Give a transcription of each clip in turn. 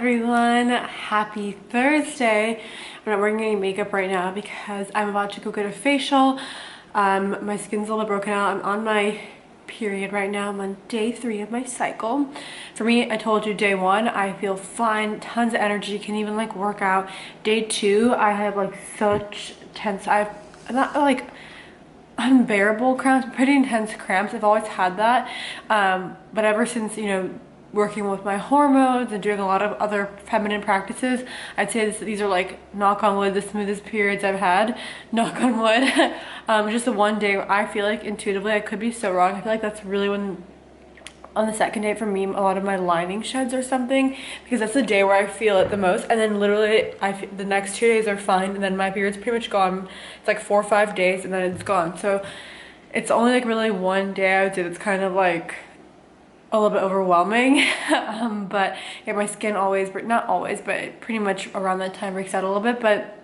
everyone, happy Thursday. I'm not wearing any makeup right now because I'm about to go get a facial. My skin's a little broken out. I'm on my period right now. I'm on day 3 of my cycle. For me, I told you day 1 I feel fine, tons of energy, can even like work out. Day 2 I have like such tense, I'm not like unbearable cramps, pretty intense cramps. I've always had that, but ever since, you know, working with my hormones and doing a lot of other feminine practices, I'd say these are like, knock on wood, the smoothest periods I've had, knock on wood. Just the one day where I feel like intuitively, I could be so wrong, I feel like that's really when, on the second day for me, a lot of my lining sheds or something, because that's the day where I feel it the most. And then literally the next 2 days are fine, and then my period's pretty much gone. It's like 4 or 5 days and then it's gone. So it's only like really one day I would say that's kind of like a little bit overwhelming. But yeah, my skin always, not always, but pretty much around that time breaks out a little bit. But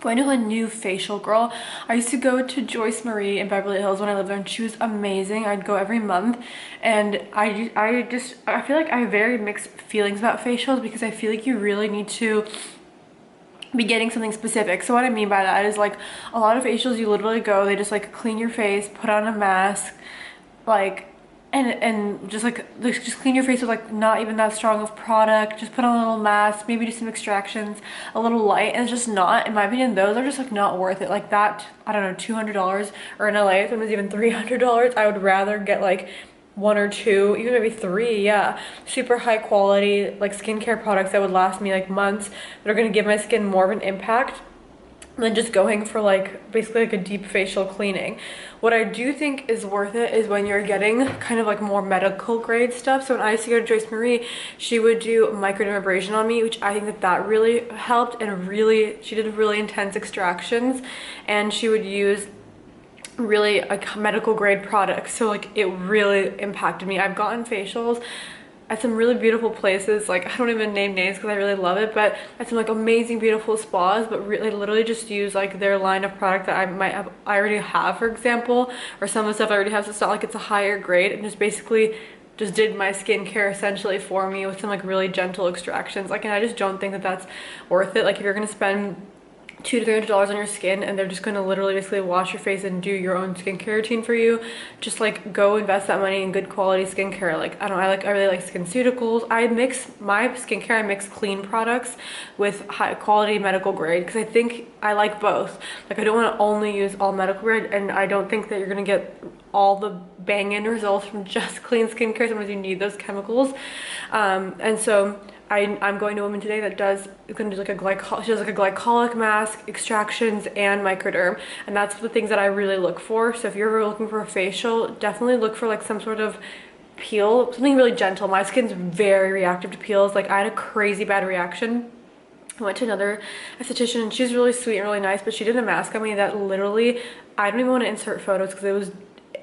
going to a new facial girl. I used to go to Joyce Marie in Beverly Hills when I lived there, and she was amazing. I'd go every month, and I feel like I have very mixed feelings about facials, because I feel like you really need to be getting something specific. So what I mean by that is, like, a lot of facials you literally go, they just like clean your face, put on a mask, like, and just clean your face with like not even that strong of product, just put on a little mask, maybe do some extractions, a little light. And it's just not, in my opinion, those are just like not worth it. Like that, I don't know, $200, or in LA if it was even $300, I would rather get like 1 or 2, even maybe 3, yeah, super high quality like skincare products that would last me like months, that are going to give my skin more of an impact than just going for like basically like a deep facial cleaning. What I do think is worth it is when you're getting kind of like more medical grade stuff. So when I used to go to Joyce Marie, she would do microdermabrasion on me, which I think that really helped, and she did really intense extractions, and she would use really like medical grade products. So like it really impacted me. I've gotten facials at some really beautiful places, like I don't even name names because I really love it, but at some like amazing beautiful spas, but really literally just use like their line of product that I already have, for example, or some of the stuff I already have. So it's not like it's a higher grade, and just basically just did my skincare essentially for me with some like really gentle extractions. Like, and I just don't think that that's worth it. Like if you're gonna spend $200 to $300 on your skin, and they're just going to literally basically wash your face and do your own skincare routine for you, just like go invest that money in good quality skincare. Like I really like SkinCeuticals. I mix my skincare, I mix clean products with high quality medical grade, because I think I like both. Like I don't want to only use all medical grade, and I don't think that you're going to get all the bang-in results from just clean skincare. Sometimes you need those chemicals, and so I'm going to a woman today that is going to do like she does like a glycolic mask, extractions, and microderm, and that's the things that I really look for. So if you're ever looking for a facial, definitely look for like some sort of peel, something really gentle. My skin's very reactive to peels. Like I had a crazy bad reaction. I went to another esthetician, and she's really sweet and really nice, but she did a mask on me that literally, I don't even want to insert photos because it was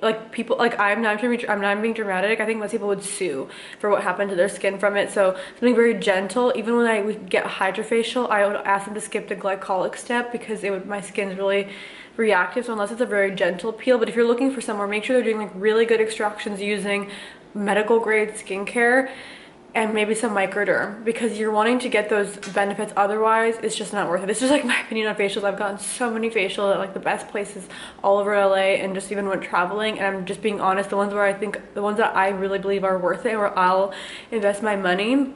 like, people, like, I'm not being dramatic. I think most people would sue for what happened to their skin from it. So something very gentle. Even when I would get hydrofacial, I would ask them to skip the glycolic step, because my skin's really reactive. So unless it's a very gentle peel, but if you're looking for somewhere, make sure they're doing like really good extractions using medical grade skincare, and maybe some microderm, because you're wanting to get those benefits. Otherwise it's just not worth it. It's just like my opinion on facials. I've gotten so many facials at like the best places all over LA, and just even when traveling, and I'm just being honest, the ones that I really believe are worth it, where I'll invest my money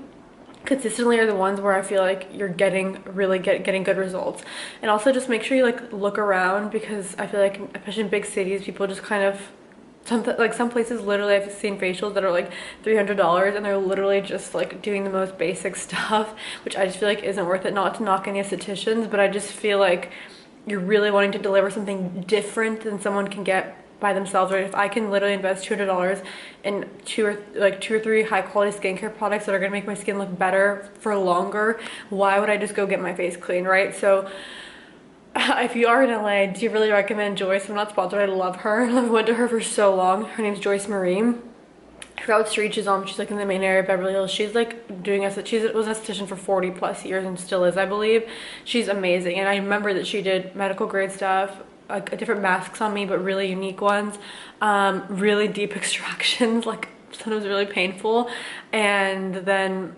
consistently, are the ones where I feel like you're getting good results. And also just make sure you like look around, because I feel like especially in big cities, people just kind of, some places literally I've seen facials that are like $300, and they're literally just like doing the most basic stuff, which I just feel like isn't worth it. Not to knock any estheticians, but I just feel like you're really wanting to deliver something different than someone can get by themselves. Right? If I can literally invest $200 in two or three high quality skincare products that are gonna make my skin look better for longer, why would I just go get my face clean, right? So if you are in LA, do you really recommend Joyce? I'm not sponsored, I love her. I've went to her for so long. Her name's Joyce Marie. I forgot what street she's on. She's like in the main area of Beverly Hills. She's like doing was an esthetician for 40 plus years and still is, I believe. She's amazing. And I remember that she did medical grade stuff, like different masks on me, but really unique ones, really deep extractions, like sometimes really painful. And then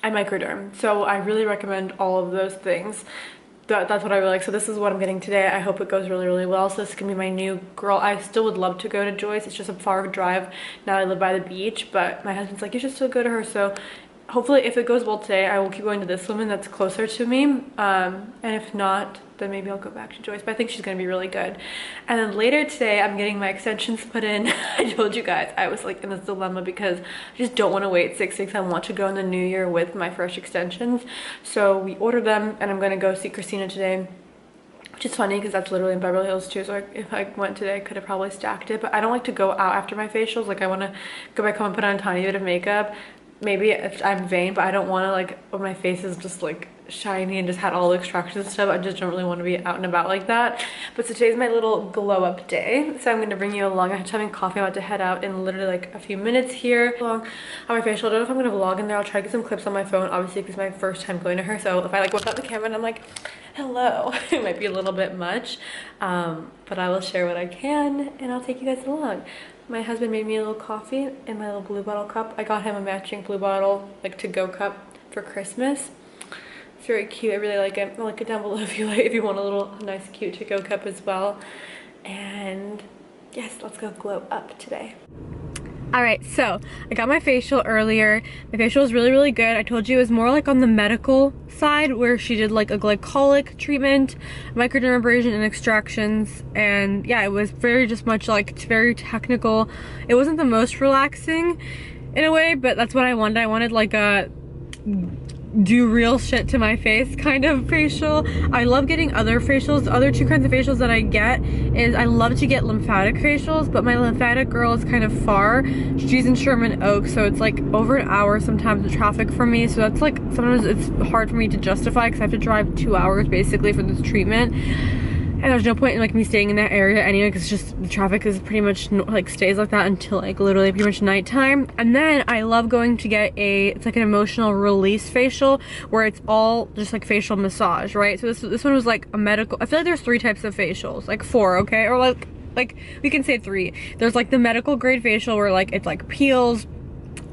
I microderm. So I really recommend all of those things. That's what I really like. So this is what I'm getting today. I hope it goes really, really well. So this is gonna be my new girl. I still would love to go to Joyce. It's just a far drive. Now I live by the beach, but my husband's like, you should still go to her. So hopefully if it goes well today, I will keep going to this woman that's closer to me. And if not, then maybe I'll go back to Joyce, but I think she's gonna be really good. And then later today, I'm getting my extensions put in. I told you guys, I was like in this dilemma because I just don't wanna wait 6 weeks. I want to go in the new year with my fresh extensions. So we ordered them and I'm gonna go see Christina today, which is funny because that's literally in Beverly Hills too. So if I went today, I could have probably stacked it, but I don't like to go out after my facials. Like I wanna go back home and put on a tiny bit of makeup. Maybe if I'm vain, but I don't want to, like, when my face is just like shiny and just had all the extractions and stuff, I just don't really want to be out and about like that. But so today's my little glow up day, so I'm going to bring you along. I'm just having coffee. I'm about to head out in literally like a few minutes here. Along on my facial. I don't know if I'm going to vlog in there. I'll try to get some clips on my phone, obviously, because it's my first time going to her. So if I like whip out the camera and I'm like, hello, it might be a little bit much, but I will share what I can and I'll take you guys along. My husband made me a little coffee in my little blue bottle cup. I got him a matching blue bottle, like to-go cup for Christmas. It's very cute. I really like it. I'll link it down below if you want a little nice cute to-go cup as well. And yes, let's go glow up today. All right, so I got my facial earlier. My facial was really, really good. I told you it was more like on the medical side where she did like a glycolic treatment, microdermabrasion and extractions. And yeah, it was very just much like, it's very technical. It wasn't the most relaxing in a way, but that's what I wanted. I wanted like a do real shit to my face kind of facial. I love getting other facials. The other two kinds of facials that I get is I love to get lymphatic facials, but my lymphatic girl is kind of far. She's in Sherman Oaks, so it's like over an hour sometimes the traffic for me, so that's like sometimes it's hard for me to justify because I have to drive 2 hours basically for this treatment. And there's no point in like me staying in that area anyway because just the traffic is pretty much like stays like that until like literally pretty much nighttime. And then I love going to get it's like an emotional release facial where it's all just like facial massage, right? So this one was like a medical. I feel like there's 3 types of facials, like 4, okay? Or like we can say 3. There's like the medical grade facial where like it's like peels,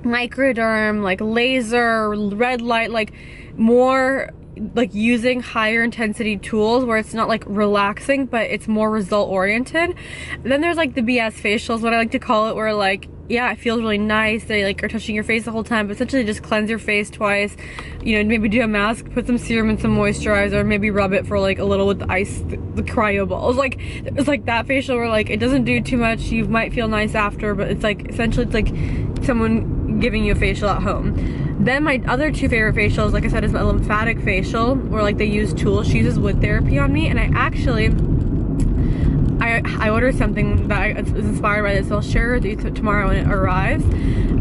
microderm, like laser, red light, like more like using higher intensity tools where it's not like relaxing but it's more result oriented. And then there's like the BS facials, what I like to call it, where like yeah, it feels really nice. They like are touching your face the whole time, but essentially just cleanse your face twice, you know, maybe do a mask, put some serum and some moisturizer, maybe rub it for like a little with the ice, the cryo balls. Like it's like that facial where like it doesn't do too much, you might feel nice after, but it's like essentially it's like someone giving you a facial at home. Then my other 2 favorite facials, like I said, is my lymphatic facial, where like they use tools. She uses wood therapy on me, and I actually I ordered something that is inspired by this, so I'll share it with you tomorrow when it arrives.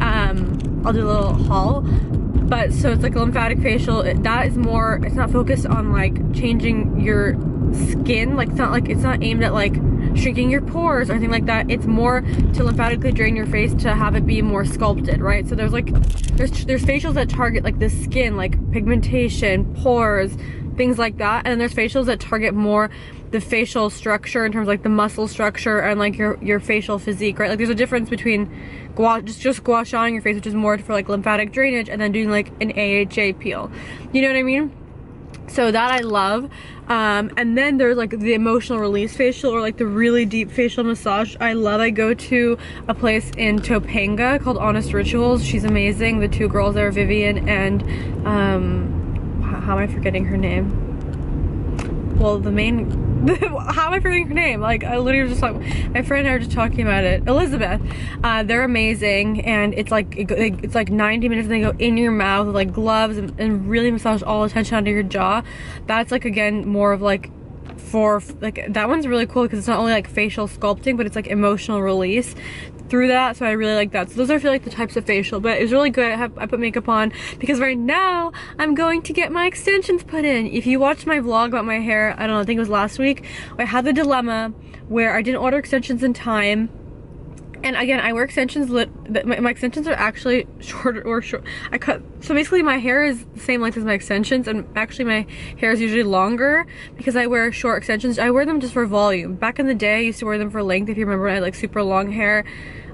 I'll do a little haul. But so it's like a lymphatic facial. That is more, it's not focused on like changing your skin. Like it's not aimed at like shrinking your pores or anything like that. It's more to lymphatically drain your face to have it be more sculpted, right? So there's like there's facials that target like the skin, like pigmentation, pores, things like that. And then there's facials that target more the facial structure in terms of like the muscle structure and like your facial physique, right? Like there's a difference between just gua shaing your face, which is more for like lymphatic drainage, and then doing like an AHA peel. You know what I mean? So that I love. And then there's like the emotional release facial, or like the really deep facial massage I love. I go to a place in Topanga called Honest Rituals. She's amazing. The 2 girls there, Vivian and how am I forgetting her name? Well, the main how am I forgetting her name? Like I literally just like my friend and I were just talking about it. Elizabeth. They're amazing, and it's like 90 minutes and they go in your mouth with like gloves and really massage all the tension onto your jaw. That's like again more of like for like that one's really cool because it's not only like facial sculpting, but it's like emotional release through that. So I really like that. So those are, I feel like, the types of facial, but it was really good. I put makeup on because right now I'm going to get my extensions put in. If you watched my vlog about my hair, I don't know, I think it was last week, I had the dilemma where I didn't order extensions in time. And again, I wear extensions, my extensions are actually shorter or short. So basically my hair is the same length as my extensions, and actually my hair is usually longer because I wear short extensions. I wear them just for volume. Back in the day, I used to wear them for length, if you remember, I had like super long hair.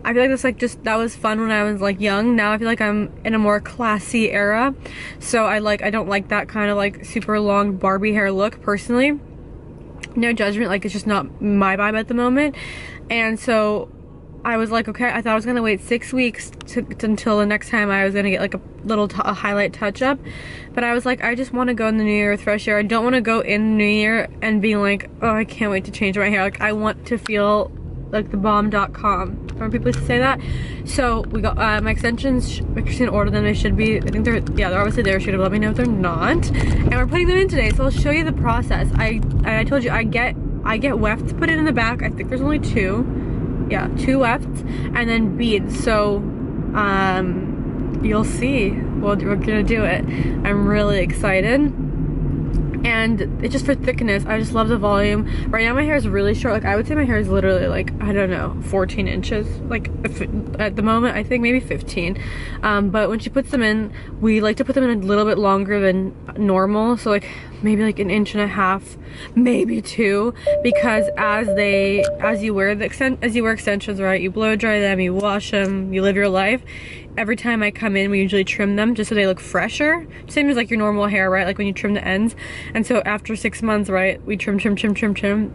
I feel like this like just that was fun when I was like young. Now I feel like I'm in a more classy era, so I don't like that kind of like super long Barbie hair look personally. No judgment, like it's just not my vibe at the moment. And so I was like, okay, I thought I was gonna wait 6 weeks until the next time I was gonna get like a little highlight touch up, but I was like, I just want to go in the new year with fresh hair. I don't want to go in the new year and be like, oh, I can't wait to change my hair. Like I want to feel like the bomb.com. Remember people used to say that? So we got my extensions. Christine ordered them. They should be, I think they're obviously there. She should have let me know if they're not. And we're putting them in today, so I'll show you the process. I told you I get wefts put in the back. I think there's only 2. Yeah, 2 wefts, and then beads. So you'll see. Well, we're gonna do it. I'm really excited. And it's just for thickness. I just love the volume. Right now my hair is really short. Like I would say my hair is literally like, I don't know, 14 inches. Like at the moment, I think maybe 15. But when she puts them in, we like to put them in a little bit longer than normal. So like maybe like 1.5 inches, maybe 2. Because as you wear extensions, right? You blow dry them, you wash them, you live your life. Every time I come in, we usually trim them just so they look fresher. Same as like your normal hair, right? Like when you trim the ends. And so after 6 months, right, we trim,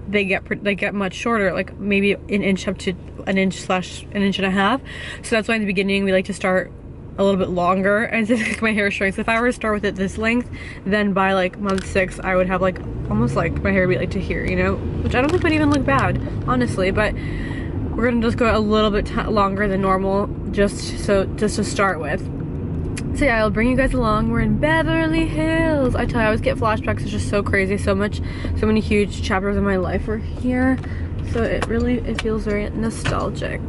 they get much shorter, like maybe 1 inch up to 1 inch/1.5 inches. So that's why in the beginning we like to start a little bit longer and just like my hair shrinks. So if I were to start with it this length, then by like month 6, I would have like almost like my hair would be like to here, you know, which I don't think would even look bad, honestly. But we're gonna just go a little bit longer than normal, just to start with. So yeah, I'll bring you guys along. We're in Beverly Hills. I tell you, I always get flashbacks. It's just so crazy. So many huge chapters of my life are here. So it feels very nostalgic.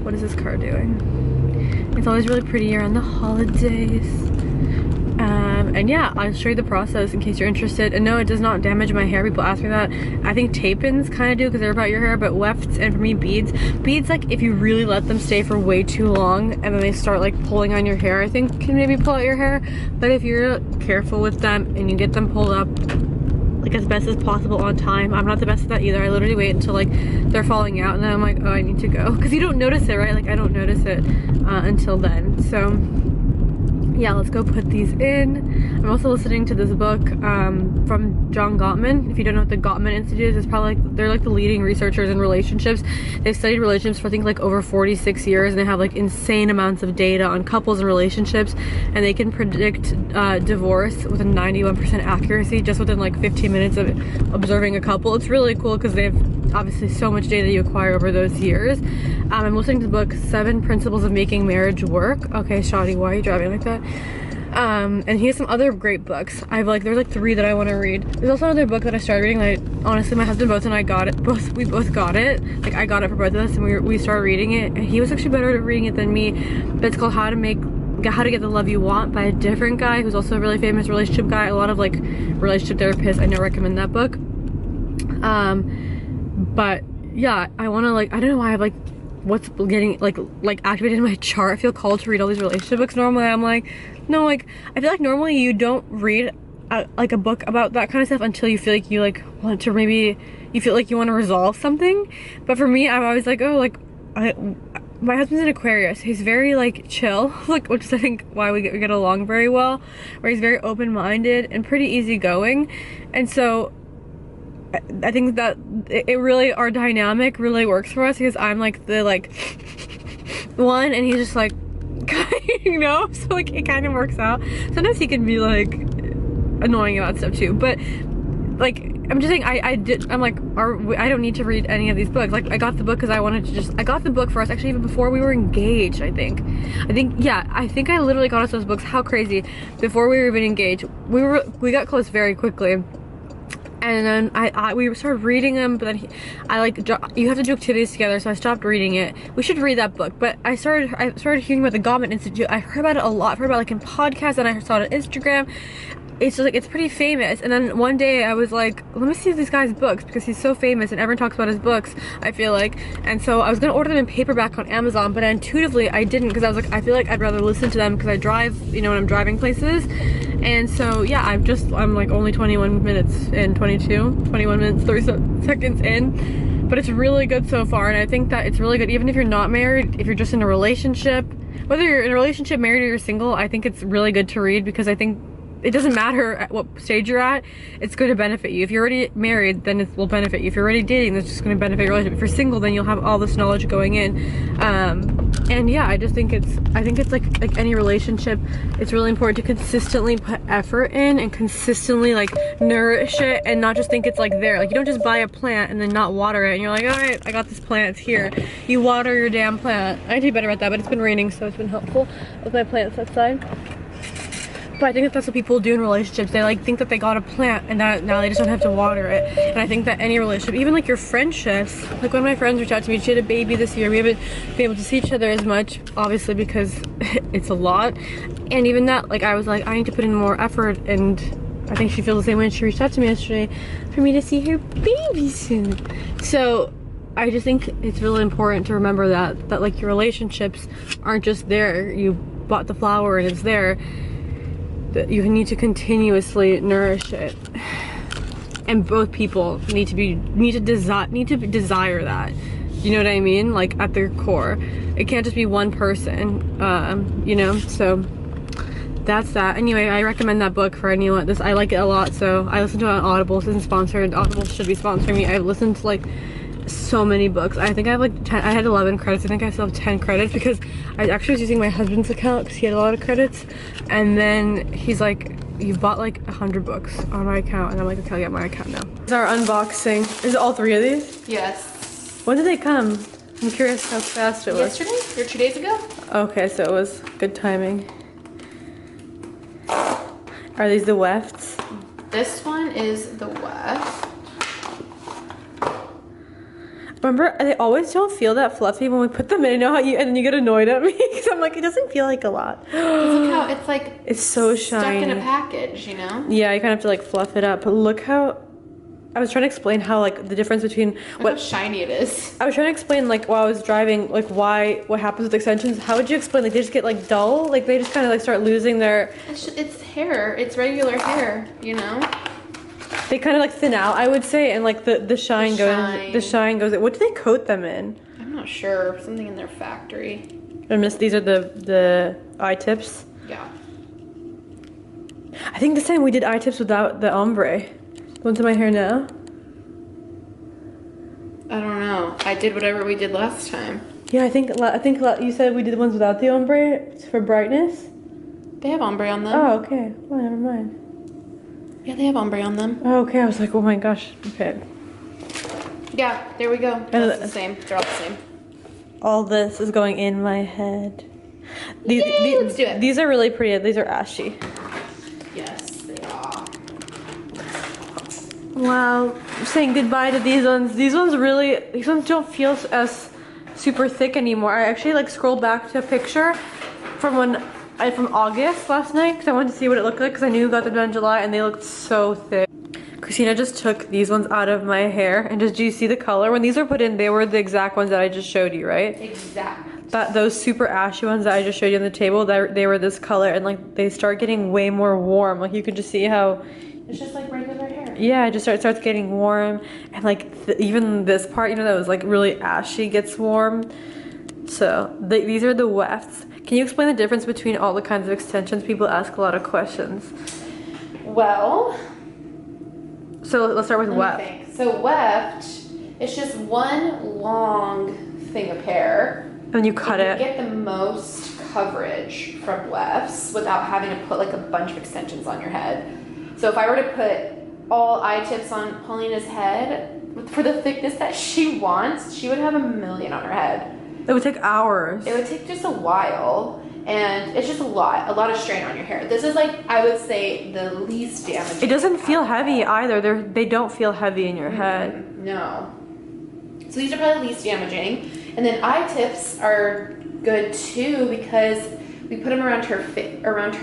What is this car doing? It's always really pretty around the holidays. And yeah, I'll show you the process in case you're interested. And no, it does not damage my hair. People ask me that. I think tape-ins kind of do because they're about your hair, but wefts and for me beads, like if you really let them stay for way too long and then they start like pulling on your hair, I think can maybe pull out your hair. But if you're careful with them and you get them pulled up like as best as possible on time. I'm not the best at that either. I literally wait until like they're falling out and then I'm like, oh, I need to go. Because you don't notice it, right? Like I don't notice it until then. So yeah, let's go put these in. I'm also listening to this book from John Gottman. If you don't know what the Gottman Institute is, it's probably like, they're like the leading researchers in relationships. They've studied relationships for I think like over 46 years and they have like insane amounts of data on couples and relationships, and they can predict divorce with a 91% accuracy just within like 15 minutes of observing a couple. It's really cool because they have obviously so much data you acquire over those years. I'm listening to the book 7 Principles of Making Marriage Work. Okay, Shadi, why are you driving like that? And he has some other great books. There's like 3 that I want to read. There's also another book that I started reading. Like honestly, my husband both and I got it. We both got it. Like I got it for both of us, and we started reading it. And he was actually better at reading it than me. But it's called How to Get the Love You Want by a different guy who's also a really famous relationship guy. A lot of like relationship therapists. I know recommend that book. But yeah, I want to like, I don't know why I have like what's getting like activated in my chart. I feel called to read all these relationship books. Normally I'm like, no, like I feel like normally you don't read like a book about that kind of stuff until you feel like you like want to, maybe you feel like you want to resolve something. But for me, I'm always like, oh, like my husband's an Aquarius. He's very like chill, like, which is I think why we get along very well, where he's very open-minded and pretty easygoing. And so I think that it really, our dynamic really works for us because I'm like the like one and he's just like, you know, so like it kind of works out. Sometimes he can be like annoying about stuff too, but like I'm just saying I don't need to read any of these books. Like I got the book because I got the book for us actually even before we were engaged. I think I literally got us those books. How crazy! Before we were even engaged, we got close very quickly. And then we started reading them, but then you have to do activities together, so I stopped reading it. We should read that book, but I started hearing about the Gottman Institute. I heard about it a lot. I've heard about it like in podcasts, and I saw it on Instagram. It's just like, it's pretty famous. And then one day I was like, let me see this guy's books because he's so famous and everyone talks about his books, I feel like. And so I was gonna order them in paperback on Amazon, but intuitively I didn't because I was like, I feel like I'd rather listen to them because I drive, you know, when I'm driving places. And so yeah, I'm like only 21 minutes in, 21 minutes 30 seconds in but it's really good so far, and I think that it's really good even if you're not married, if you're just in a relationship, whether you're in a relationship, married, or you're single. I think it's really good to read because I think it doesn't matter at what stage you're at, it's going to benefit you. If you're already married, then it will benefit you. If you're already dating, that's just going to benefit your relationship. If you're single, then you'll have all this knowledge going in. And yeah, I think it's like any relationship, it's really important to consistently put effort in and consistently like nourish it, and not just think it's like there. Like, you don't just buy a plant and then not water it and you're like, all right, I got this plant, it's here. You water your damn plant. I need to be better at that, but it's been raining, so it's been helpful with my plants outside. But I think that that's what people do in relationships. They like think that they got a plant and that now they just don't have to water it. And I think that any relationship, even like your friendships, like one of my friends reached out to me, she had a baby this year. We haven't been able to see each other as much, obviously, because it's a lot. And even that, like, I was like, I need to put in more effort, and I think she feels the same way. And she reached out to me yesterday for me to see her baby soon. So I just think it's really important to remember that like your relationships aren't just there. You bought the flower and it's there. That you need to continuously nourish it, and both people need to desire that. You know what I mean? Like, at their core, it can't just be one person. You know. So that's that. Anyway, I recommend that book for anyone. I like it a lot. So I listen to it on Audible. This isn't sponsored. Audible should be sponsoring me. I've listened to like so many books. I think I have like 10. I had 11 credits. I think I still have 10 credits because I actually was using my husband's account because he had a lot of credits, and then he's like, you bought like 100 books on my account, and I'm like, okay, I'll get my account now. This is our unboxing. Is it all 3 of these? Yes. When did they come? I'm curious how fast it was. Yesterday or 2 days ago. Okay, so it was good timing. Are these the wefts? This one is the weft. Remember, they always don't feel that fluffy when we put them in. I know how and then you get annoyed at me because I'm like, it doesn't feel like a lot. Look how it's like, it's so shiny. Stuck in a package, you know? Yeah, you kind of have to like fluff it up. But look how, I was trying to explain how like the difference between how shiny it is. I was trying to explain like while I was driving, like what happens with extensions. How would you explain? Like, they just get like dull? Like, they just kind of like start losing their... It's hair. It's regular hair, you know? They kind of like thin out, I would say, and like the shine goes. The shine goes. What do they coat them in? I'm not sure. Something in their factory. I miss. These are the eye tips. Yeah. I think this time we did eye tips without the ombre. One's in my hair now. I don't know. I did whatever we did last time. Yeah, I think you said we did the ones without the ombre for brightness. They have ombre on them. Oh, okay. Well, never mind. Yeah, they have ombre on them. Oh, okay, I was like, oh my gosh. Okay. Yeah, there we go. That's the same. They're all the same. All this is going in my head. Let's do it. These are really pretty. These are ashy. Yes, they are. Wow. I'm saying goodbye to these ones. These ones don't feel as super thick anymore. I actually like scrolled back to a picture from August last night because I wanted to see what it looked like because I knew we got them done in July and they looked so thick. Christina just took these ones out of my hair and do you see the color? When these were put in, they were the exact ones that I just showed you, right? Exact. Those super ashy ones that I just showed you on the table, they were this color, and like they start getting way more warm. Like, you can just see how it's just like regular hair. Yeah, it just starts getting warm, and like even this part, you know, that was like really ashy gets warm. So these are the wefts. Can you explain the difference between all the kinds of extensions? People ask a lot of questions. Well, so let's start with weft. So weft, it's just one long thing of hair. And you cut it. You get the most coverage from wefts without having to put like a bunch of extensions on your head. So if I were to put all eye tips on Paulina's head, for the thickness that she wants, she would have 1,000,000 on her head. It would take hours. It would take just a while, and it's just a lot of strain on your hair. This is like, I would say, the least damaging. It doesn't feel heavy either. They don't feel heavy in your head. No. So these are probably the least damaging. And then eye tips are good too because we put them around her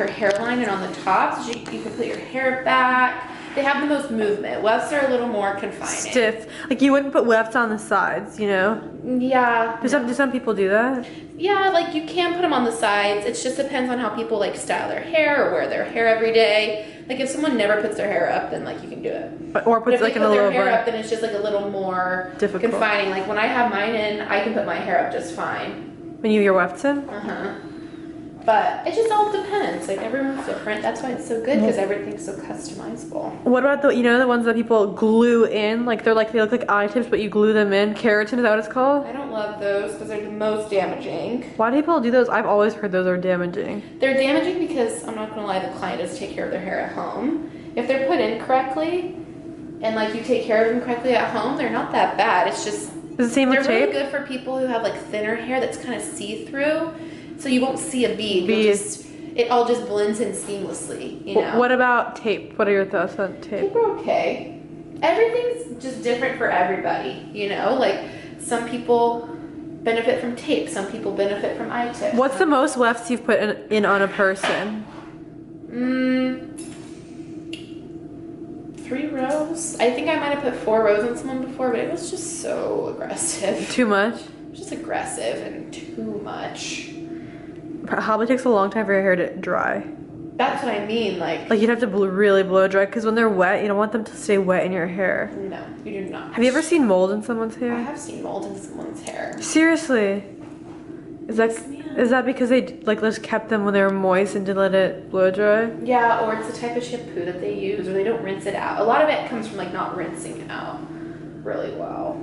hairline and on the top, so you can put your hair back. They have the most movement. Wefts are a little more confining. Stiff. Like, you wouldn't put wefts on the sides, you know? Yeah. Do some people do that? Yeah, like you can put them on the sides. It just depends on how people like style their hair or wear their hair every day. Like if someone never puts their hair up, then like you can do it. Or But puts if like they in a put their little hair bun. up, then it's just like a little more Difficult. confining. Like when I have mine in, I can put my hair up just fine. When you have your wefts in? But it just all depends. Like everyone's different. That's why it's so good because everything's so customizable. What about the, you know, the ones that people glue in? Like they look like eye tips, but you glue them in. Keratin, is that what it's called? I don't love those because they're the most damaging. Why do people do those? I've always heard those are damaging. They're damaging because, I'm not gonna lie, the client does take care of their hair at home. If they're put in correctly, and like you take care of them correctly at home, they're not that bad. It's just, Is the same with they're tape? really good for people who have like thinner hair that's kind of see-through. So you won't see a bead. It all just blends in seamlessly, you know? What about tape? What are your thoughts on tape? Tape are okay. Everything's just different for everybody, you know? Like, some people benefit from tape. Some people benefit from eye tips. What's the most wefts you've put in on a person? 3 rows. I think I might have put 4 rows on someone before, but it was just so aggressive. Too much? It was just aggressive and too much. Probably takes a long time for your hair to dry. That's what I mean, like Like you'd have to really blow dry because when they're wet, you don't want them to stay wet in your hair. no, you do not. Have you ever seen mold in someone's hair? I have seen mold in someone's hair. Seriously? Is that because they like just kept them when they were moist and didn't let it blow dry? Yeah, or it's the type of shampoo that they use, or they don't rinse it out. A lot of it comes from like not rinsing it out really well.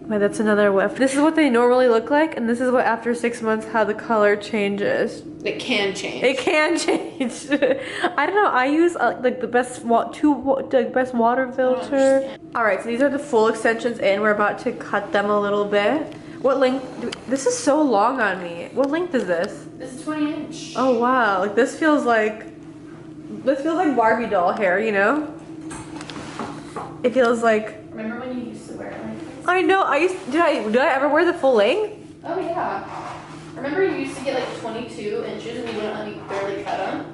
Wait, that's another weft. This is what they normally look like, and this is what after 6 months how the color changes. It can change. It can change. I don't know. I use like the best best water filter. All right, so these are the full extensions in. We're about to cut them a little bit. What length? This is so long on me. What length is this? This is 20-inch. Oh wow! Like this feels like Barbie doll hair. You know? It feels like. Remember when you used to wear it like this? I know. Did I ever wear the full length? Oh yeah. Remember you used to get like 22 inches and you wouldn't let me barely cut them?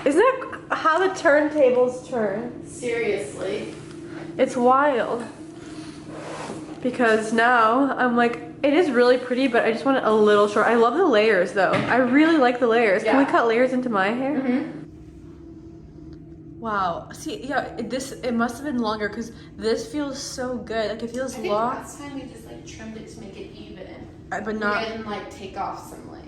Isn't that how the turntables turn? Seriously. It's wild. Because now I'm like, it is really pretty, but I just want it a little short. I love the layers though. I really like the layers. Yeah. Can we cut layers into my hair? Mm-hmm. Wow. See, yeah, it must have been longer because this feels so good. Like it feels I think long. last time we just like trimmed it to make it even. But not. We didn't like take off some like